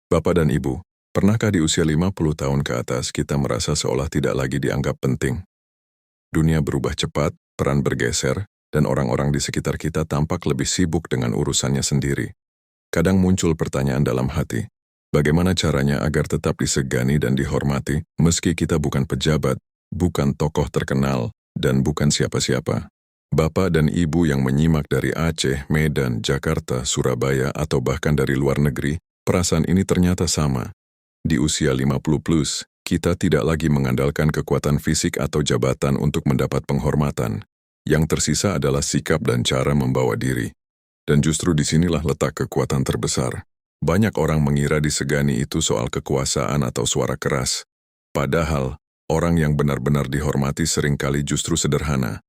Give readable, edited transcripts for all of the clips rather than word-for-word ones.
Bapak dan Ibu, pernahkah di usia 50 tahun ke atas kita merasa seolah tidak lagi dianggap penting? Dunia berubah cepat, peran bergeser, dan orang-orang di sekitar kita tampak lebih sibuk dengan urusannya sendiri. Kadang muncul pertanyaan dalam hati, bagaimana caranya agar tetap disegani dan dihormati meski kita bukan pejabat, bukan tokoh terkenal, dan bukan siapa-siapa? Bapak dan Ibu yang menyimak dari Aceh, Medan, Jakarta, Surabaya, atau bahkan dari luar negeri, perasaan ini ternyata sama. Di usia 50 plus, kita tidak lagi mengandalkan kekuatan fisik atau jabatan untuk mendapat penghormatan. Yang tersisa adalah sikap dan cara membawa diri. Dan justru disinilah letak kekuatan terbesar. Banyak orang mengira disegani itu soal kekuasaan atau suara keras. Padahal, orang yang benar-benar dihormati seringkali justru sederhana.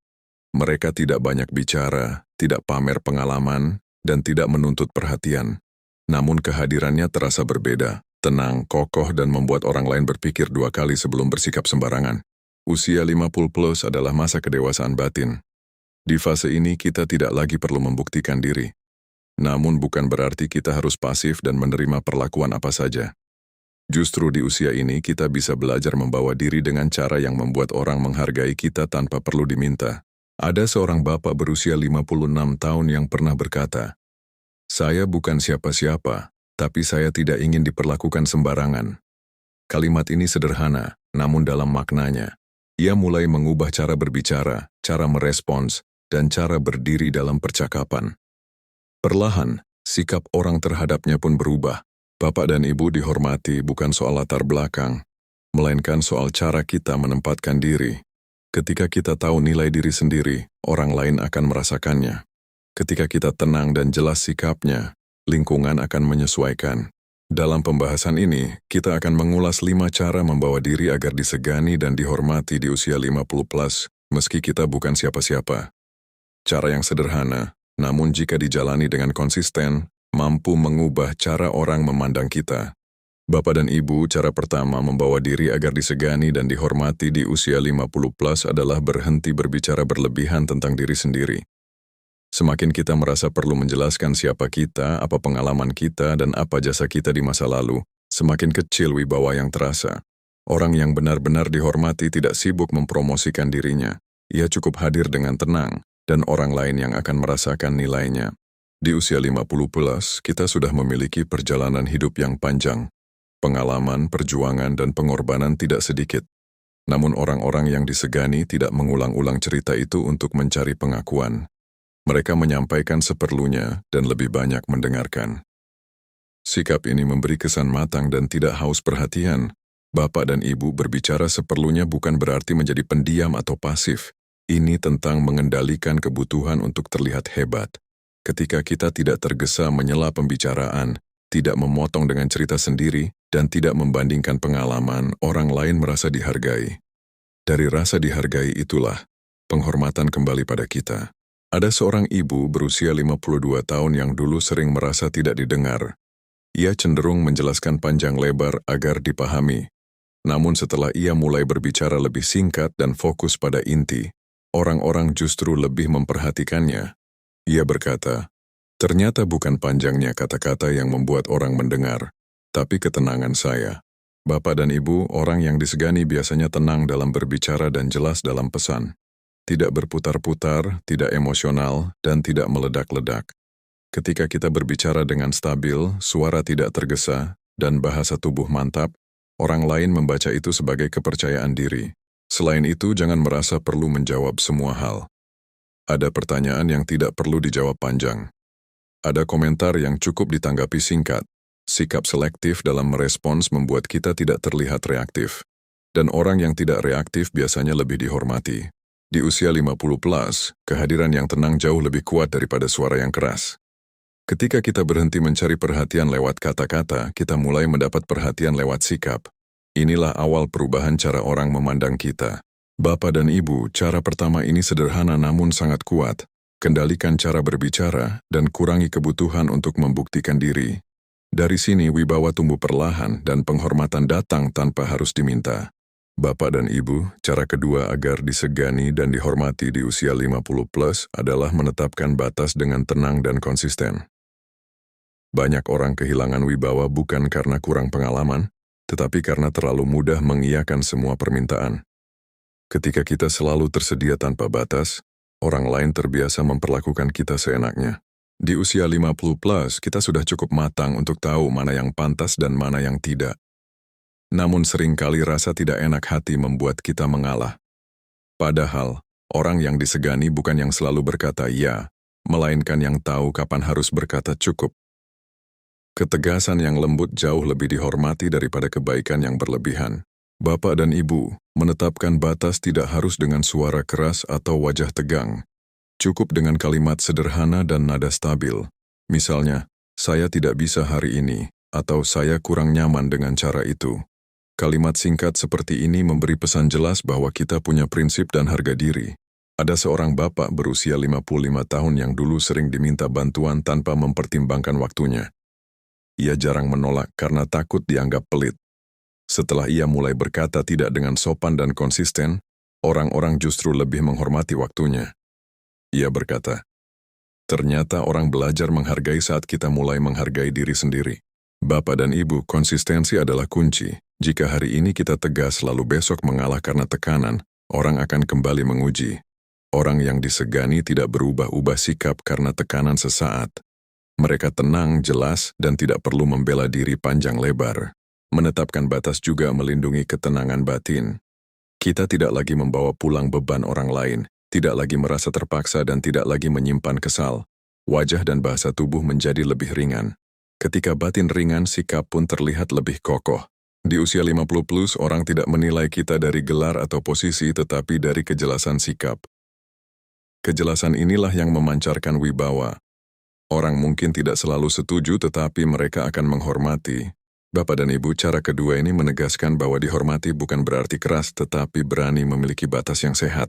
Mereka tidak banyak bicara, tidak pamer pengalaman, dan tidak menuntut perhatian. Namun kehadirannya terasa berbeda, tenang, kokoh, dan membuat orang lain berpikir dua kali sebelum bersikap sembarangan. Usia 50 plus adalah masa kedewasaan batin. Di fase ini kita tidak lagi perlu membuktikan diri. Namun bukan berarti kita harus pasif dan menerima perlakuan apa saja. Justru di usia ini kita bisa belajar membawa diri dengan cara yang membuat orang menghargai kita tanpa perlu diminta. Ada seorang bapak berusia 56 tahun yang pernah berkata, "Saya bukan siapa-siapa, tapi saya tidak ingin diperlakukan sembarangan." Kalimat ini sederhana, namun dalam maknanya. Ia mulai mengubah cara berbicara, cara merespons, dan cara berdiri dalam percakapan. Perlahan, sikap orang terhadapnya pun berubah. Bapak dan Ibu dihormati bukan soal latar belakang, melainkan soal cara kita menempatkan diri. Ketika kita tahu nilai diri sendiri, orang lain akan merasakannya. Ketika kita tenang dan jelas sikapnya, lingkungan akan menyesuaikan. Dalam pembahasan ini, kita akan mengulas 5 cara membawa diri agar disegani dan dihormati di usia 50 plus, meski kita bukan siapa-siapa. Cara yang sederhana, namun jika dijalani dengan konsisten, mampu mengubah cara orang memandang kita. Bapak dan Ibu, cara pertama membawa diri agar disegani dan dihormati di usia 50 plus adalah berhenti berbicara berlebihan tentang diri sendiri. Semakin kita merasa perlu menjelaskan siapa kita, apa pengalaman kita, dan apa jasa kita di masa lalu, semakin kecil wibawa yang terasa. Orang yang benar-benar dihormati tidak sibuk mempromosikan dirinya. Ia cukup hadir dengan tenang, dan orang lain yang akan merasakan nilainya. Di usia 50 plus, kita sudah memiliki perjalanan hidup yang panjang. Pengalaman, perjuangan, dan pengorbanan tidak sedikit. Namun orang-orang yang disegani tidak mengulang-ulang cerita itu untuk mencari pengakuan. Mereka menyampaikan seperlunya dan lebih banyak mendengarkan. Sikap ini memberi kesan matang dan tidak haus perhatian. Bapak dan Ibu berbicara seperlunya bukan berarti menjadi pendiam atau pasif. Ini tentang mengendalikan kebutuhan untuk terlihat hebat. Ketika kita tidak tergesa menyela pembicaraan, tidak memotong dengan cerita sendiri, dan tidak membandingkan pengalaman, orang lain merasa dihargai. Dari rasa dihargai itulah, penghormatan kembali pada kita. Ada seorang ibu berusia 52 tahun yang dulu sering merasa tidak didengar. Ia cenderung menjelaskan panjang lebar agar dipahami. Namun setelah ia mulai berbicara lebih singkat dan fokus pada inti, orang-orang justru lebih memperhatikannya. Ia berkata, "Ternyata bukan panjangnya kata-kata yang membuat orang mendengar, tapi ketenangan saya." Bapak dan Ibu, orang yang disegani biasanya tenang dalam berbicara dan jelas dalam pesan. Tidak berputar-putar, tidak emosional, dan tidak meledak-ledak. Ketika kita berbicara dengan stabil, suara tidak tergesa, dan bahasa tubuh mantap, orang lain membaca itu sebagai kepercayaan diri. Selain itu, jangan merasa perlu menjawab semua hal. Ada pertanyaan yang tidak perlu dijawab panjang. Ada komentar yang cukup ditanggapi singkat. Sikap selektif dalam merespons membuat kita tidak terlihat reaktif. Dan orang yang tidak reaktif biasanya lebih dihormati. Di usia 50 plus, kehadiran yang tenang jauh lebih kuat daripada suara yang keras. Ketika kita berhenti mencari perhatian lewat kata-kata, kita mulai mendapat perhatian lewat sikap. Inilah awal perubahan cara orang memandang kita. Bapak dan Ibu, cara pertama ini sederhana namun sangat kuat. Kendalikan cara berbicara dan kurangi kebutuhan untuk membuktikan diri. Dari sini wibawa tumbuh perlahan dan penghormatan datang tanpa harus diminta. Bapak dan Ibu, cara kedua agar disegani dan dihormati di usia 50 plus adalah menetapkan batas dengan tenang dan konsisten. Banyak orang kehilangan wibawa bukan karena kurang pengalaman, tetapi karena terlalu mudah mengiyakan semua permintaan. Ketika kita selalu tersedia tanpa batas, orang lain terbiasa memperlakukan kita seenaknya. Di usia 50 plus, kita sudah cukup matang untuk tahu mana yang pantas dan mana yang tidak. Namun seringkali rasa tidak enak hati membuat kita mengalah. Padahal, orang yang disegani bukan yang selalu berkata ya, melainkan yang tahu kapan harus berkata cukup. Ketegasan yang lembut jauh lebih dihormati daripada kebaikan yang berlebihan. Bapak dan Ibu, menetapkan batas tidak harus dengan suara keras atau wajah tegang. Cukup dengan kalimat sederhana dan nada stabil. Misalnya, saya tidak bisa hari ini, atau saya kurang nyaman dengan cara itu. Kalimat singkat seperti ini memberi pesan jelas bahwa kita punya prinsip dan harga diri. Ada seorang bapak berusia 55 tahun yang dulu sering diminta bantuan tanpa mempertimbangkan waktunya. Ia jarang menolak karena takut dianggap pelit. Setelah ia mulai berkata tidak dengan sopan dan konsisten, orang-orang justru lebih menghormati waktunya. Ia berkata, ternyata orang belajar menghargai saat kita mulai menghargai diri sendiri. Bapak dan Ibu, konsistensi adalah kunci. Jika hari ini kita tegas lalu besok mengalah karena tekanan, orang akan kembali menguji. Orang yang disegani tidak berubah-ubah sikap karena tekanan sesaat. Mereka tenang, jelas, dan tidak perlu membela diri panjang lebar. Menetapkan batas juga melindungi ketenangan batin. Kita tidak lagi membawa pulang beban orang lain, tidak lagi merasa terpaksa dan tidak lagi menyimpan kesal. Wajah dan bahasa tubuh menjadi lebih ringan. Ketika batin ringan, sikap pun terlihat lebih kokoh. Di usia 50 plus, orang tidak menilai kita dari gelar atau posisi tetapi dari kejelasan sikap. Kejelasan inilah yang memancarkan wibawa. Orang mungkin tidak selalu setuju tetapi mereka akan menghormati. Bapak dan Ibu, cara kedua ini menegaskan bahwa dihormati bukan berarti keras tetapi berani memiliki batas yang sehat.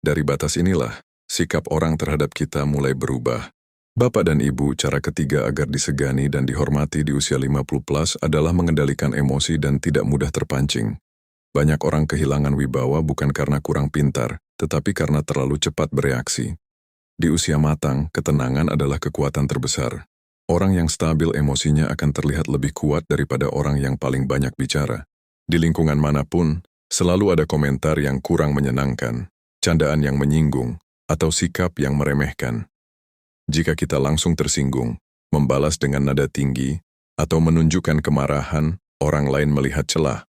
Dari batas inilah, sikap orang terhadap kita mulai berubah. Bapak dan Ibu, cara ketiga agar disegani dan dihormati di usia 50 plus adalah mengendalikan emosi dan tidak mudah terpancing. Banyak orang kehilangan wibawa bukan karena kurang pintar, tetapi karena terlalu cepat bereaksi. Di usia matang, ketenangan adalah kekuatan terbesar. Orang yang stabil emosinya akan terlihat lebih kuat daripada orang yang paling banyak bicara. Di lingkungan manapun, selalu ada komentar yang kurang menyenangkan, candaan yang menyinggung, atau sikap yang meremehkan. Jika kita langsung tersinggung, membalas dengan nada tinggi, atau menunjukkan kemarahan, orang lain melihat celah.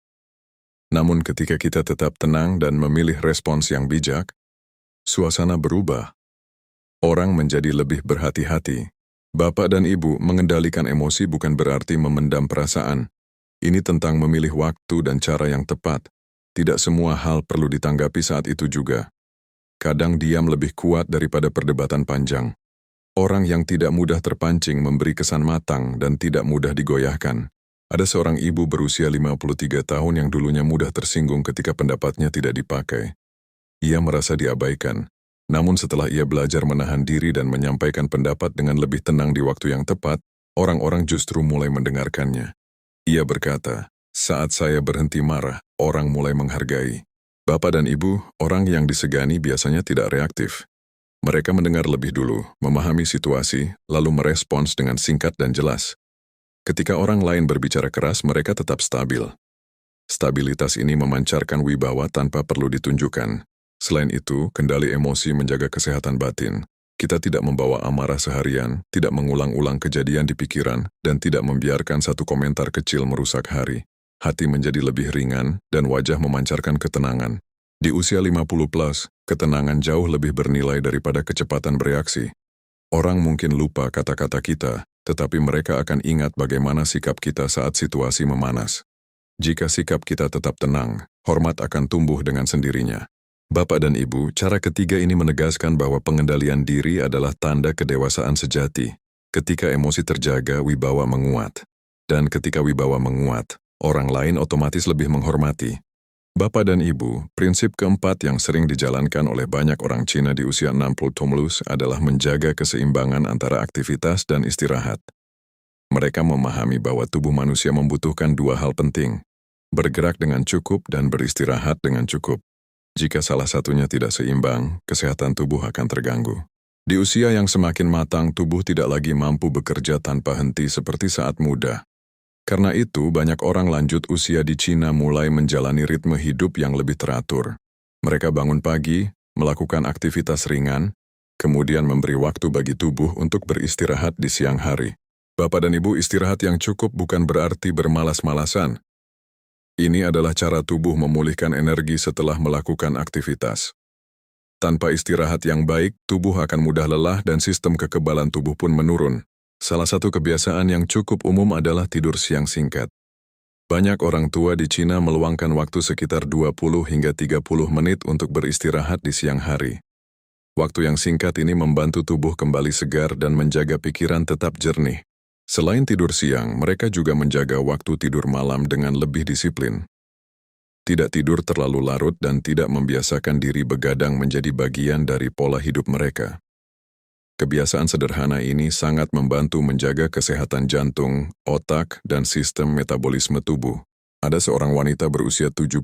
Namun ketika kita tetap tenang dan memilih respons yang bijak, suasana berubah. Orang menjadi lebih berhati-hati. Bapak dan Ibu, mengendalikan emosi bukan berarti memendam perasaan. Ini tentang memilih waktu dan cara yang tepat. Tidak semua hal perlu ditanggapi saat itu juga. Kadang diam lebih kuat daripada perdebatan panjang. Orang yang tidak mudah terpancing memberi kesan matang dan tidak mudah digoyahkan. Ada seorang ibu berusia 53 tahun yang dulunya mudah tersinggung ketika pendapatnya tidak dipakai. Ia merasa diabaikan. Namun setelah ia belajar menahan diri dan menyampaikan pendapat dengan lebih tenang di waktu yang tepat, orang-orang justru mulai mendengarkannya. Ia berkata, saat saya berhenti marah, orang mulai menghargai. Bapak dan Ibu, orang yang disegani biasanya tidak reaktif. Mereka mendengar lebih dulu, memahami situasi, lalu merespons dengan singkat dan jelas. Ketika orang lain berbicara keras, mereka tetap stabil. Stabilitas ini memancarkan wibawa tanpa perlu ditunjukkan. Selain itu, kendali emosi menjaga kesehatan batin. Kita tidak membawa amarah seharian, tidak mengulang-ulang kejadian di pikiran, dan tidak membiarkan satu komentar kecil merusak hari. Hati menjadi lebih ringan, dan wajah memancarkan ketenangan. Di usia 50 plus, ketenangan jauh lebih bernilai daripada kecepatan bereaksi. Orang mungkin lupa kata-kata kita, tetapi mereka akan ingat bagaimana sikap kita saat situasi memanas. Jika sikap kita tetap tenang, hormat akan tumbuh dengan sendirinya. Bapak dan Ibu, cara ketiga ini menegaskan bahwa pengendalian diri adalah tanda kedewasaan sejati. Ketika emosi terjaga, wibawa menguat. Dan ketika wibawa menguat, orang lain otomatis lebih menghormati. Bapak dan Ibu, prinsip keempat yang sering dijalankan oleh banyak orang Cina di usia 60 plus adalah menjaga keseimbangan antara aktivitas dan istirahat. Mereka memahami bahwa tubuh manusia membutuhkan dua hal penting, bergerak dengan cukup dan beristirahat dengan cukup. Jika salah satunya tidak seimbang, kesehatan tubuh akan terganggu. Di usia yang semakin matang, tubuh tidak lagi mampu bekerja tanpa henti seperti saat muda. Karena itu, banyak orang lanjut usia di Cina mulai menjalani ritme hidup yang lebih teratur. Mereka bangun pagi, melakukan aktivitas ringan, kemudian memberi waktu bagi tubuh untuk beristirahat di siang hari. Bapak dan Ibu, istirahat yang cukup bukan berarti bermalas-malasan. Ini adalah cara tubuh memulihkan energi setelah melakukan aktivitas. Tanpa istirahat yang baik, tubuh akan mudah lelah dan sistem kekebalan tubuh pun menurun. Salah satu kebiasaan yang cukup umum adalah tidur siang singkat. Banyak orang tua di Cina meluangkan waktu sekitar 20 hingga 30 menit untuk beristirahat di siang hari. Waktu yang singkat ini membantu tubuh kembali segar dan menjaga pikiran tetap jernih. Selain tidur siang, mereka juga menjaga waktu tidur malam dengan lebih disiplin. Tidak tidur terlalu larut dan tidak membiasakan diri begadang menjadi bagian dari pola hidup mereka. Kebiasaan sederhana ini sangat membantu menjaga kesehatan jantung, otak, dan sistem metabolisme tubuh. Ada seorang wanita berusia 74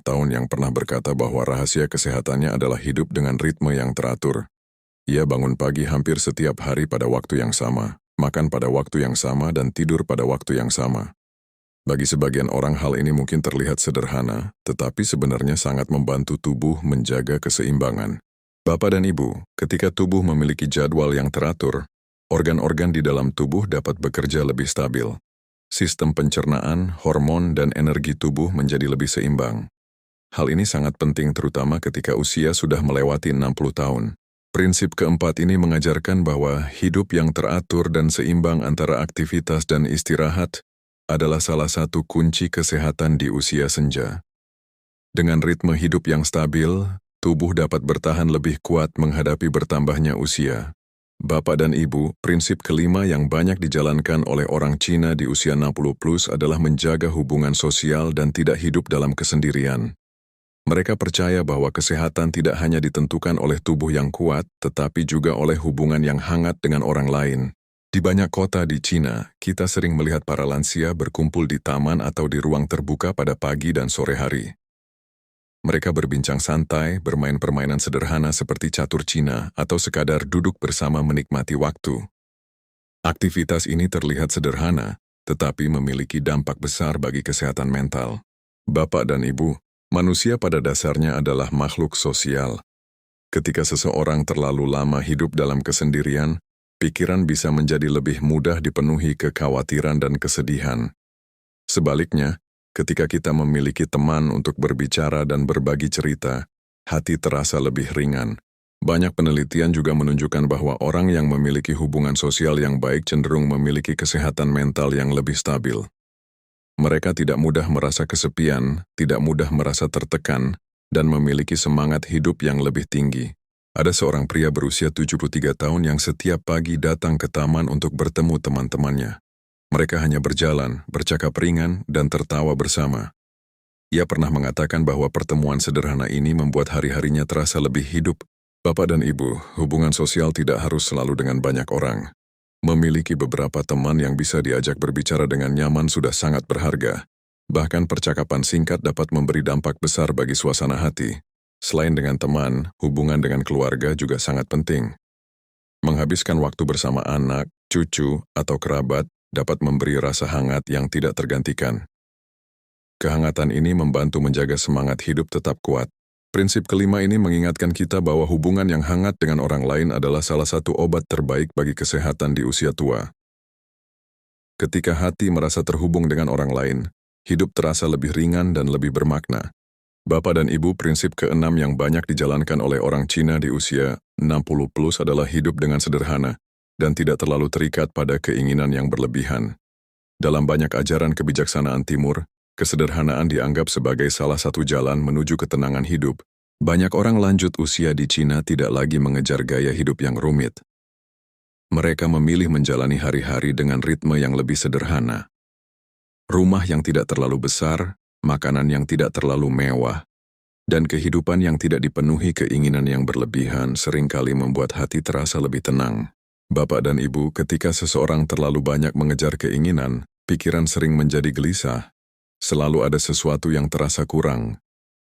tahun yang pernah berkata bahwa rahasia kesehatannya adalah hidup dengan ritme yang teratur. Ia bangun pagi hampir setiap hari pada waktu yang sama, makan pada waktu yang sama, dan tidur pada waktu yang sama. Bagi sebagian orang hal ini mungkin terlihat sederhana, tetapi sebenarnya sangat membantu tubuh menjaga keseimbangan. Bapak dan Ibu, ketika tubuh memiliki jadwal yang teratur, organ-organ di dalam tubuh dapat bekerja lebih stabil. Sistem pencernaan, hormon, dan energi tubuh menjadi lebih seimbang. Hal ini sangat penting terutama ketika usia sudah melewati 60 tahun. Prinsip keempat ini mengajarkan bahwa hidup yang teratur dan seimbang antara aktivitas dan istirahat adalah salah satu kunci kesehatan di usia senja. Dengan ritme hidup yang stabil, tubuh dapat bertahan lebih kuat menghadapi bertambahnya usia. Bapak dan Ibu, prinsip kelima yang banyak dijalankan oleh orang Cina di usia 60 plus adalah menjaga hubungan sosial dan tidak hidup dalam kesendirian. Mereka percaya bahwa kesehatan tidak hanya ditentukan oleh tubuh yang kuat, tetapi juga oleh hubungan yang hangat dengan orang lain. Di banyak kota di Cina, kita sering melihat para lansia berkumpul di taman atau di ruang terbuka pada pagi dan sore hari. Mereka berbincang santai, bermain permainan sederhana seperti catur Cina, atau sekadar duduk bersama menikmati waktu. Aktivitas ini terlihat sederhana, tetapi memiliki dampak besar bagi kesehatan mental. Bapak dan Ibu, manusia pada dasarnya adalah makhluk sosial. Ketika seseorang terlalu lama hidup dalam kesendirian, pikiran bisa menjadi lebih mudah dipenuhi kekhawatiran dan kesedihan. Sebaliknya, ketika kita memiliki teman untuk berbicara dan berbagi cerita, hati terasa lebih ringan. Banyak penelitian juga menunjukkan bahwa orang yang memiliki hubungan sosial yang baik cenderung memiliki kesehatan mental yang lebih stabil. Mereka tidak mudah merasa kesepian, tidak mudah merasa tertekan, dan memiliki semangat hidup yang lebih tinggi. Ada seorang pria berusia 73 tahun yang setiap pagi datang ke taman untuk bertemu teman-temannya. Mereka hanya berjalan, bercakap ringan, dan tertawa bersama. Ia pernah mengatakan bahwa pertemuan sederhana ini membuat hari-harinya terasa lebih hidup. Bapak dan Ibu, hubungan sosial tidak harus selalu dengan banyak orang. Memiliki beberapa teman yang bisa diajak berbicara dengan nyaman sudah sangat berharga. Bahkan percakapan singkat dapat memberi dampak besar bagi suasana hati. Selain dengan teman, hubungan dengan keluarga juga sangat penting. Menghabiskan waktu bersama anak, cucu, atau kerabat dapat memberi rasa hangat yang tidak tergantikan. Kehangatan ini membantu menjaga semangat hidup tetap kuat. Prinsip kelima ini mengingatkan kita bahwa hubungan yang hangat dengan orang lain adalah salah satu obat terbaik bagi kesehatan di usia tua. Ketika hati merasa terhubung dengan orang lain, hidup terasa lebih ringan dan lebih bermakna. Bapak dan Ibu, prinsip keenam yang banyak dijalankan oleh orang Cina di usia 60 plus adalah hidup dengan sederhana dan tidak terlalu terikat pada keinginan yang berlebihan. Dalam banyak ajaran kebijaksanaan Timur, kesederhanaan dianggap sebagai salah satu jalan menuju ketenangan hidup. Banyak orang lanjut usia di Cina tidak lagi mengejar gaya hidup yang rumit. Mereka memilih menjalani hari-hari dengan ritme yang lebih sederhana. Rumah yang tidak terlalu besar, makanan yang tidak terlalu mewah, dan kehidupan yang tidak dipenuhi keinginan yang berlebihan seringkali membuat hati terasa lebih tenang. Bapak dan Ibu, ketika seseorang terlalu banyak mengejar keinginan, pikiran sering menjadi gelisah. Selalu ada sesuatu yang terasa kurang.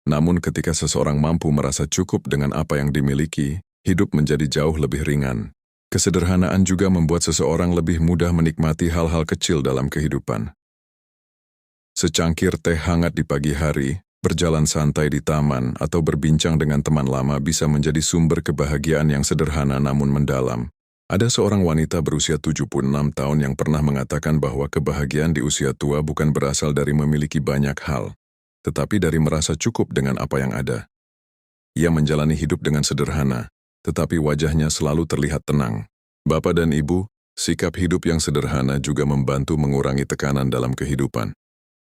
Namun ketika seseorang mampu merasa cukup dengan apa yang dimiliki, hidup menjadi jauh lebih ringan. Kesederhanaan juga membuat seseorang lebih mudah menikmati hal-hal kecil dalam kehidupan. Secangkir teh hangat di pagi hari, berjalan santai di taman, atau berbincang dengan teman lama bisa menjadi sumber kebahagiaan yang sederhana namun mendalam. Ada seorang wanita berusia 76 tahun yang pernah mengatakan bahwa kebahagiaan di usia tua bukan berasal dari memiliki banyak hal, tetapi dari merasa cukup dengan apa yang ada. Ia menjalani hidup dengan sederhana, tetapi wajahnya selalu terlihat tenang. Bapak dan Ibu, sikap hidup yang sederhana juga membantu mengurangi tekanan dalam kehidupan.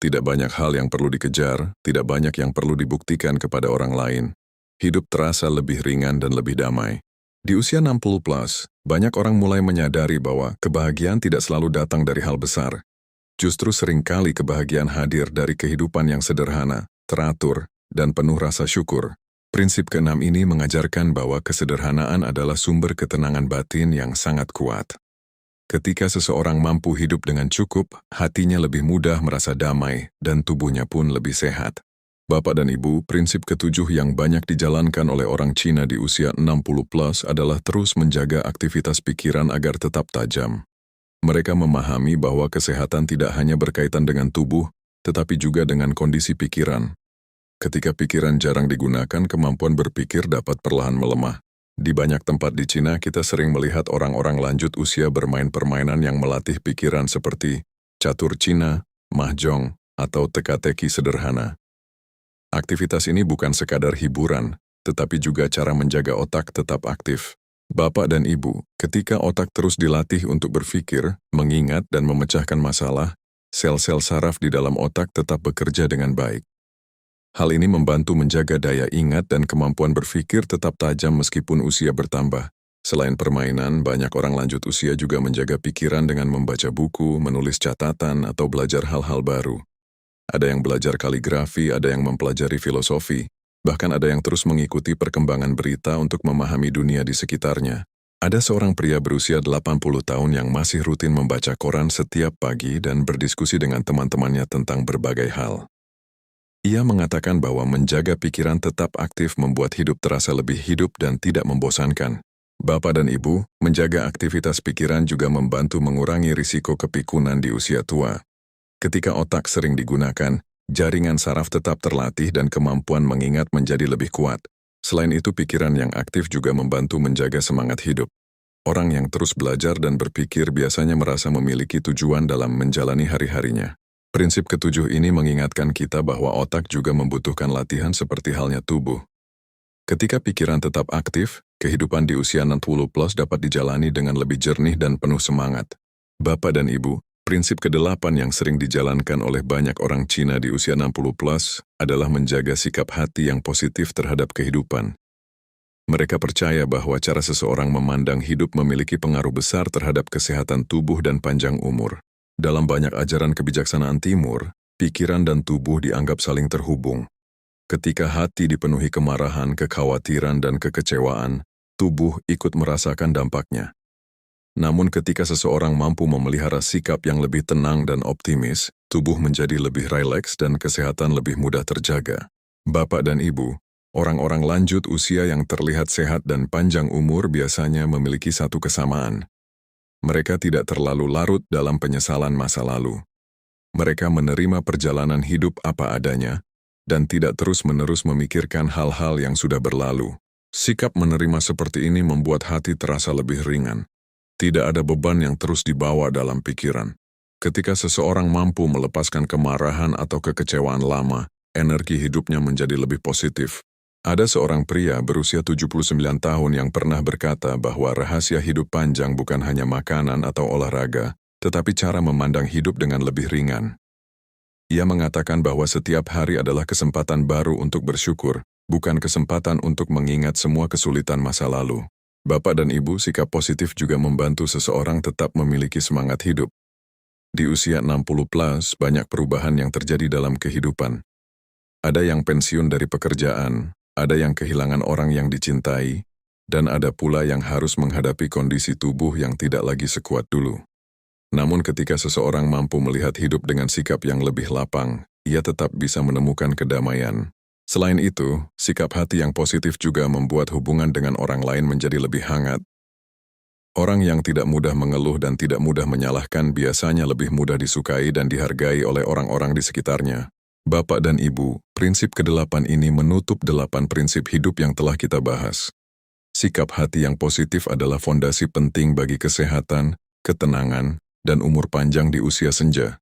Tidak banyak hal yang perlu dikejar, tidak banyak yang perlu dibuktikan kepada orang lain. Hidup terasa lebih ringan dan lebih damai. Di usia 60 plus, banyak orang mulai menyadari bahwa kebahagiaan tidak selalu datang dari hal besar. Justru seringkali kebahagiaan hadir dari kehidupan yang sederhana, teratur, dan penuh rasa syukur. Prinsip keenam ini mengajarkan bahwa kesederhanaan adalah sumber ketenangan batin yang sangat kuat. Ketika seseorang mampu hidup dengan cukup, hatinya lebih mudah merasa damai dan tubuhnya pun lebih sehat. Bapak dan Ibu, prinsip ketujuh yang banyak dijalankan oleh orang Cina di usia 60 plus adalah terus menjaga aktivitas pikiran agar tetap tajam. Mereka memahami bahwa kesehatan tidak hanya berkaitan dengan tubuh, tetapi juga dengan kondisi pikiran. Ketika pikiran jarang digunakan, kemampuan berpikir dapat perlahan melemah. Di banyak tempat di Cina, kita sering melihat orang-orang lanjut usia bermain permainan yang melatih pikiran seperti catur Cina, mahjong, atau teka-teki sederhana. Aktivitas ini bukan sekadar hiburan, tetapi juga cara menjaga otak tetap aktif. Bapak dan Ibu, ketika otak terus dilatih untuk berpikir, mengingat, dan memecahkan masalah, sel-sel saraf di dalam otak tetap bekerja dengan baik. Hal ini membantu menjaga daya ingat dan kemampuan berpikir tetap tajam meskipun usia bertambah. Selain permainan, banyak orang lanjut usia juga menjaga pikiran dengan membaca buku, menulis catatan, atau belajar hal-hal baru. Ada yang belajar kaligrafi, ada yang mempelajari filosofi, bahkan ada yang terus mengikuti perkembangan berita untuk memahami dunia di sekitarnya. Ada seorang pria berusia 80 tahun yang masih rutin membaca koran setiap pagi dan berdiskusi dengan teman-temannya tentang berbagai hal. Ia mengatakan bahwa menjaga pikiran tetap aktif membuat hidup terasa lebih hidup dan tidak membosankan. Bapak dan Ibu, menjaga aktivitas pikiran juga membantu mengurangi risiko kepikunan di usia tua. Ketika otak sering digunakan, jaringan saraf tetap terlatih dan kemampuan mengingat menjadi lebih kuat. Selain itu, pikiran yang aktif juga membantu menjaga semangat hidup. Orang yang terus belajar dan berpikir biasanya merasa memiliki tujuan dalam menjalani hari-harinya. Prinsip ketujuh ini mengingatkan kita bahwa otak juga membutuhkan latihan seperti halnya tubuh. Ketika pikiran tetap aktif, kehidupan di usia 60 plus dapat dijalani dengan lebih jernih dan penuh semangat. Bapak dan Ibu, prinsip ke-8 yang sering dijalankan oleh banyak orang Cina di usia 60 plus adalah menjaga sikap hati yang positif terhadap kehidupan. Mereka percaya bahwa cara seseorang memandang hidup memiliki pengaruh besar terhadap kesehatan tubuh dan panjang umur. Dalam banyak ajaran kebijaksanaan Timur, pikiran dan tubuh dianggap saling terhubung. Ketika hati dipenuhi kemarahan, kekhawatiran, dan kekecewaan, tubuh ikut merasakan dampaknya. Namun ketika seseorang mampu memelihara sikap yang lebih tenang dan optimis, tubuh menjadi lebih rileks dan kesehatan lebih mudah terjaga. Bapak dan Ibu, orang-orang lanjut usia yang terlihat sehat dan panjang umur biasanya memiliki satu kesamaan. Mereka tidak terlalu larut dalam penyesalan masa lalu. Mereka menerima perjalanan hidup apa adanya, dan tidak terus-menerus memikirkan hal-hal yang sudah berlalu. Sikap menerima seperti ini membuat hati terasa lebih ringan. Tidak ada beban yang terus dibawa dalam pikiran. Ketika seseorang mampu melepaskan kemarahan atau kekecewaan lama, energi hidupnya menjadi lebih positif. Ada seorang pria berusia 79 tahun yang pernah berkata bahwa rahasia hidup panjang bukan hanya makanan atau olahraga, tetapi cara memandang hidup dengan lebih ringan. Ia mengatakan bahwa setiap hari adalah kesempatan baru untuk bersyukur, bukan kesempatan untuk mengingat semua kesulitan masa lalu. Bapak dan Ibu, sikap positif juga membantu seseorang tetap memiliki semangat hidup. Di usia 60 plus, banyak perubahan yang terjadi dalam kehidupan. Ada yang pensiun dari pekerjaan, ada yang kehilangan orang yang dicintai, dan ada pula yang harus menghadapi kondisi tubuh yang tidak lagi sekuat dulu. Namun ketika seseorang mampu melihat hidup dengan sikap yang lebih lapang, ia tetap bisa menemukan kedamaian. Selain itu, sikap hati yang positif juga membuat hubungan dengan orang lain menjadi lebih hangat. Orang yang tidak mudah mengeluh dan tidak mudah menyalahkan biasanya lebih mudah disukai dan dihargai oleh orang-orang di sekitarnya. Bapak dan Ibu, prinsip ke-8 ini menutup 8 prinsip hidup yang telah kita bahas. Sikap hati yang positif adalah fondasi penting bagi kesehatan, ketenangan, dan umur panjang di usia senja.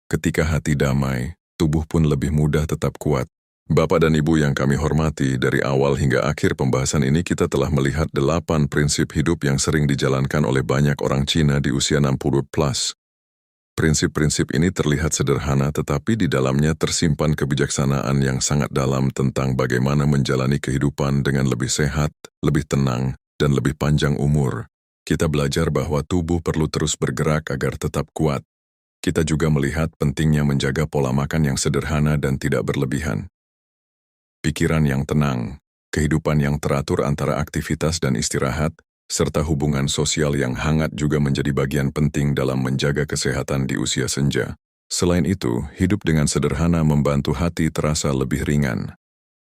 Ketika hati damai, tubuh pun lebih mudah tetap kuat. Bapak dan Ibu yang kami hormati, dari awal hingga akhir pembahasan ini kita telah melihat 8 prinsip hidup yang sering dijalankan oleh banyak orang Cina di usia 60+. Prinsip-prinsip ini terlihat sederhana tetapi di dalamnya tersimpan kebijaksanaan yang sangat dalam tentang bagaimana menjalani kehidupan dengan lebih sehat, lebih tenang, dan lebih panjang umur. Kita belajar bahwa tubuh perlu terus bergerak agar tetap kuat. Kita juga melihat pentingnya menjaga pola makan yang sederhana dan tidak berlebihan. Pikiran yang tenang, kehidupan yang teratur antara aktivitas dan istirahat, serta hubungan sosial yang hangat juga menjadi bagian penting dalam menjaga kesehatan di usia senja. Selain itu, hidup dengan sederhana membantu hati terasa lebih ringan.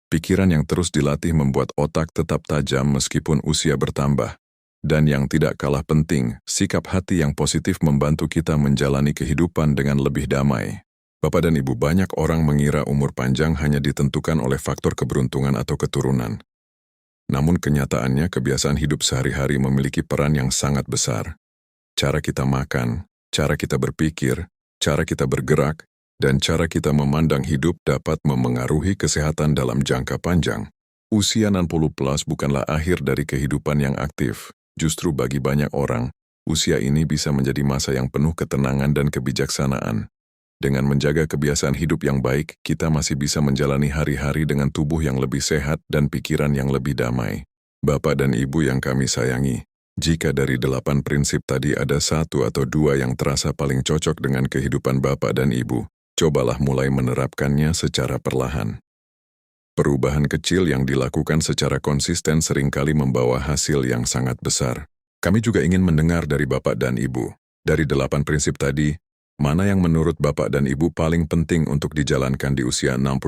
Pikiran yang terus dilatih membuat otak tetap tajam meskipun usia bertambah. Dan yang tidak kalah penting, sikap hati yang positif membantu kita menjalani kehidupan dengan lebih damai. Bapak dan Ibu, banyak orang mengira umur panjang hanya ditentukan oleh faktor keberuntungan atau keturunan. Namun kenyataannya kebiasaan hidup sehari-hari memiliki peran yang sangat besar. Cara kita makan, cara kita berpikir, cara kita bergerak, dan cara kita memandang hidup dapat memengaruhi kesehatan dalam jangka panjang. Usia 60+ bukanlah akhir dari kehidupan yang aktif. Justru bagi banyak orang, usia ini bisa menjadi masa yang penuh ketenangan dan kebijaksanaan. Dengan menjaga kebiasaan hidup yang baik, kita masih bisa menjalani hari-hari dengan tubuh yang lebih sehat dan pikiran yang lebih damai. Bapak dan Ibu yang kami sayangi, jika dari 8 prinsip tadi ada 1 atau 2 yang terasa paling cocok dengan kehidupan Bapak dan Ibu, cobalah mulai menerapkannya secara perlahan. Perubahan kecil yang dilakukan secara konsisten seringkali membawa hasil yang sangat besar. Kami juga ingin mendengar dari Bapak dan Ibu. Dari 8 prinsip tadi, mana yang menurut Bapak dan Ibu paling penting untuk dijalankan di usia 60+?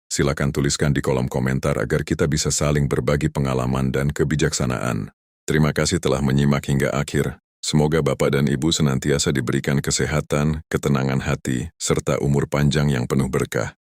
Silakan tuliskan di kolom komentar agar kita bisa saling berbagi pengalaman dan kebijaksanaan. Terima kasih telah menyimak hingga akhir. Semoga Bapak dan Ibu senantiasa diberikan kesehatan, ketenangan hati, serta umur panjang yang penuh berkah.